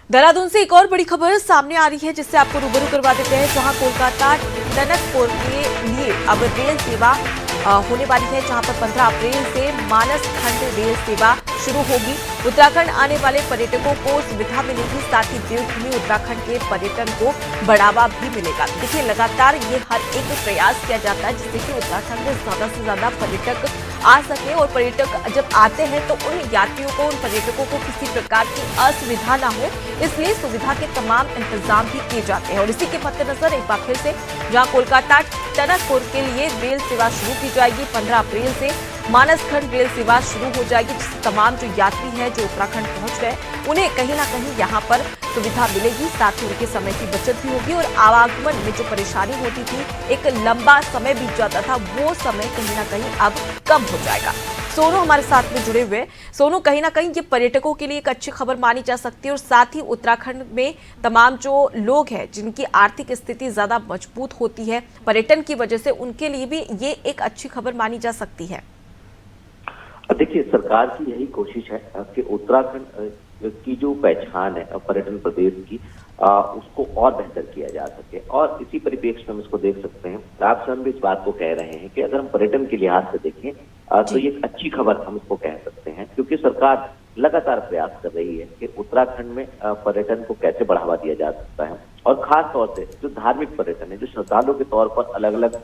देहरादून से एक और बड़ी खबर सामने आ रही है जिससे आपको रूबरू करवा देते हैं, जहां कोलकाता टनकपुर के लिए अब रेल सेवा होने वाली है, जहां पर 15 अप्रैल से मानस खंड रेल सेवा शुरू होगी। उत्तराखंड आने वाले पर्यटकों को सुविधा मिलेगी, साथ ही देवभूमि उत्तराखंड के पर्यटन को बढ़ावा भी मिलेगा। देखिए, लगातार ये हर एक प्रयास किया जाता है जिससे कि उत्तराखंड में ज्यादा से ज्यादा पर्यटक आ सके, और पर्यटक जब आते हैं तो उन यात्रियों को, उन पर्यटकों को किसी प्रकार की असुविधा ना हो, इसलिए सुविधा के तमाम इंतजाम भी किए जाते हैं। और इसी के मद्देनजर एक बार फिर से जहां कोलकाता टनकपुर के लिए रेल सेवा शुरू की जाएगी, 15 अप्रैल से मानसखंड रेल सेवा शुरू हो जाएगी, जिससे तमाम जो यात्री हैं जो उत्तराखंड पहुंच रहे हैं उन्हें कहीं ना कहीं यहाँ पर सुविधा मिलेगी, साथ ही उनके समय की बचत भी होगी और आवागमन में जो परेशानी होती थी, एक लंबा समय बीत जाता था, वो समय कहीं ना कहीं अब कम हो जाएगा। सोनू हमारे साथ में जुड़े हुए। सोनू, कहीं ना कहीं ये पर्यटकों के लिए एक अच्छी खबर मानी जा सकती है, और साथ ही उत्तराखंड में तमाम जो लोग हैं जिनकी आर्थिक स्थिति ज्यादा मजबूत होती है पर्यटन की वजह से, उनके लिए भी ये एक अच्छी खबर मानी जा सकती है। देखिए, सरकार की यही कोशिश है कि उत्तराखंड की जो पहचान है पर्यटन प्रदेश की, उसको और बेहतर किया जा सके। और इसी परिप्रेक्ष्य में हम इसको देख सकते हैं, आप स्वयं भी इस बात को कह रहे हैं कि अगर हम पर्यटन के लिहाज से देखें तो ये एक अच्छी खबर हम इसको कह सकते हैं, क्योंकि सरकार लगातार प्रयास कर रही है कि उत्तराखंड में पर्यटन को कैसे बढ़ावा दिया जा सकता है, और खास तौर से जो धार्मिक पर्यटन है, जो श्रद्धालुओं के तौर पर अलग अलग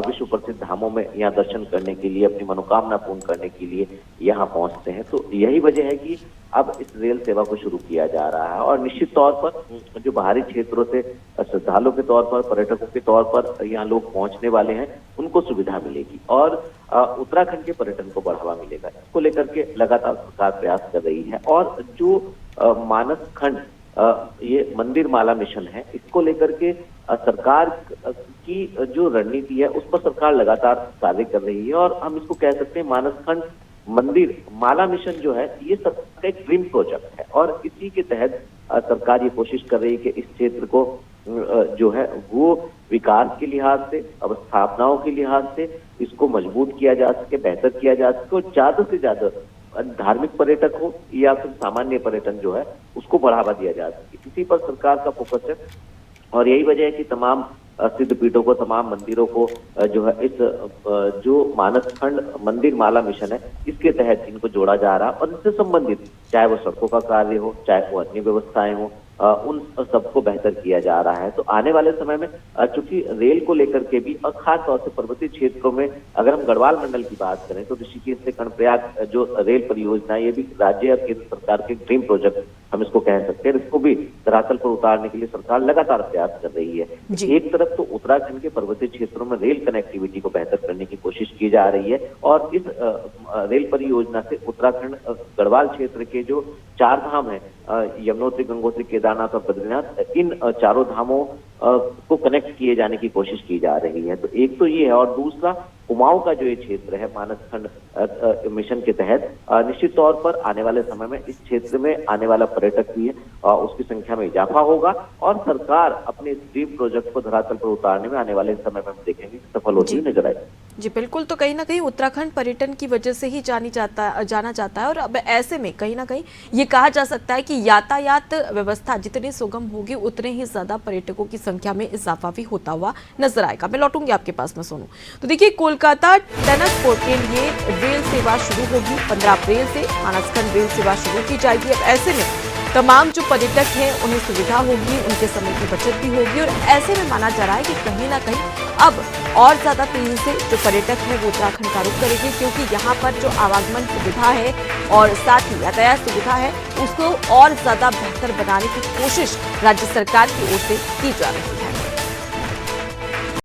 विश्व प्रसिद्ध धामों में यहाँ दर्शन करने के लिए, अपनी मनोकामना पूर्ण करने के लिए यहाँ पहुंचते हैं। तो यही वजह है कि अब इस रेल सेवा को शुरू किया जा रहा है, और निश्चित तौर पर जो बाहरी क्षेत्रों से श्रद्धालुओं के तौर पर, पर्यटकों के तौर पर यहाँ लोग पहुंचने वाले हैं, उनको सुविधा मिलेगी और उत्तराखंड के पर्यटन को बढ़ावा मिलेगा। इसको लेकर के लगातार सरकार प्रयास कर रही है, और जो मानस खंड ये मंदिर माला मिशन है, इसको लेकर के सरकार की जो रणनीति है उस पर सरकार लगातार कार्य कर रही है। और हम इसको कह सकते हैं, मानस खंड मंदिर माला मिशन जो है ये सरकार का एक ड्रीम प्रोजेक्ट है, और इसी के तहत सरकार ये कोशिश कर रही है कि इस क्षेत्र को जो है वो विकास के लिहाज से, अवस्थापनाओं के लिहाज से इसको मजबूत किया जा सके, बेहतर किया जा सके, और ज्यादा से ज्यादा धार्मिक पर्यटक हो या फिर सामान्य पर्यटन जो है उसको बढ़ावा दिया जा सके। इसी पर सरकार का फोकस है, और यही वजह है कि तमाम सिद्ध पीठों को, तमाम मंदिरों को जो है इस जो मानसखंड मंदिर माला मिशन है इसके तहत इनको जोड़ा जा रहा है, और इससे संबंधित चाहे वो सड़कों का कार्य हो, चाहे वो अन्य व्यवस्थाएं हो, उन सबको बेहतर किया जा रहा है। तो आने वाले समय में चूंकि रेल को लेकर के भी, और खास तौर से पर्वतीय क्षेत्रों में अगर हम गढ़वाल मंडल की बात करें तो ऋषिकेश से कर्णप्रयाग जो रेल परियोजना, ये भी राज्य और केंद्र सरकार के ड्रीम प्रोजेक्ट हम इसको कह सकते हैं। इसको भी धरातल पर उतारने के लिए सरकार लगातार प्रयास कर रही है। एक तरफ तो उत्तराखंड के पर्वतीय क्षेत्रों में रेल कनेक्टिविटी को बेहतर करने की कोशिश की जा रही है, और इस रेल परियोजना से उत्तराखंड गढ़वाल क्षेत्र के जो 4 धाम है, यमुनोत्री, गंगोत्री, केदारनाथ और बद्रीनाथ, इन चारों धामों को कनेक्ट किए जाने की कोशिश की जा रही है। तो एक तो ये है, और दूसरा कुमाऊं का जो ये क्षेत्र है मानसखंड मिशन के तहत, निश्चित तौर पर आने वाले समय में इस क्षेत्र में आने वाला पर्यटक भी है, उसकी संख्या में इजाफा होगा, और सरकार अपने इस ड्रीम प्रोजेक्ट को धरातल पर उतारने में आने वाले समय में हम देखेंगे सफल होती हुई नजर आएगी। जी बिल्कुल, तो कहीं ना कहीं उत्तराखंड पर्यटन की वजह से ही जाना जाता है, और अब ऐसे में कहीं ना कहीं ये कहा जा सकता है कि यातायात व्यवस्था जितनी सुगम होगी उतने ही ज्यादा पर्यटकों की संख्या में इजाफा भी होता हुआ नजर आएगा। मैं लौटूंगी आपके पास में सोनू। तो देखिए, कोलकाता टनकपुर के लिए रेल सेवा शुरू होगी, 15 अप्रैल से मानसखंड रेल सेवा शुरू की जाएगी। अब ऐसे में तमाम जो पर्यटक हैं उन्हें सुविधा होगी, उनके समय की बचत भी होगी, और ऐसे में माना जा रहा है कि कहीं ना कहीं अब और ज्यादा तेजी से जो पर्यटक है वो उत्तराखंड का रुख करेंगे, क्योंकि यहाँ पर जो आवागमन सुविधा है और साथ ही यातायात सुविधा है उसको और ज्यादा बेहतर बनाने की कोशिश राज्य सरकार की ओर से की जा रही है।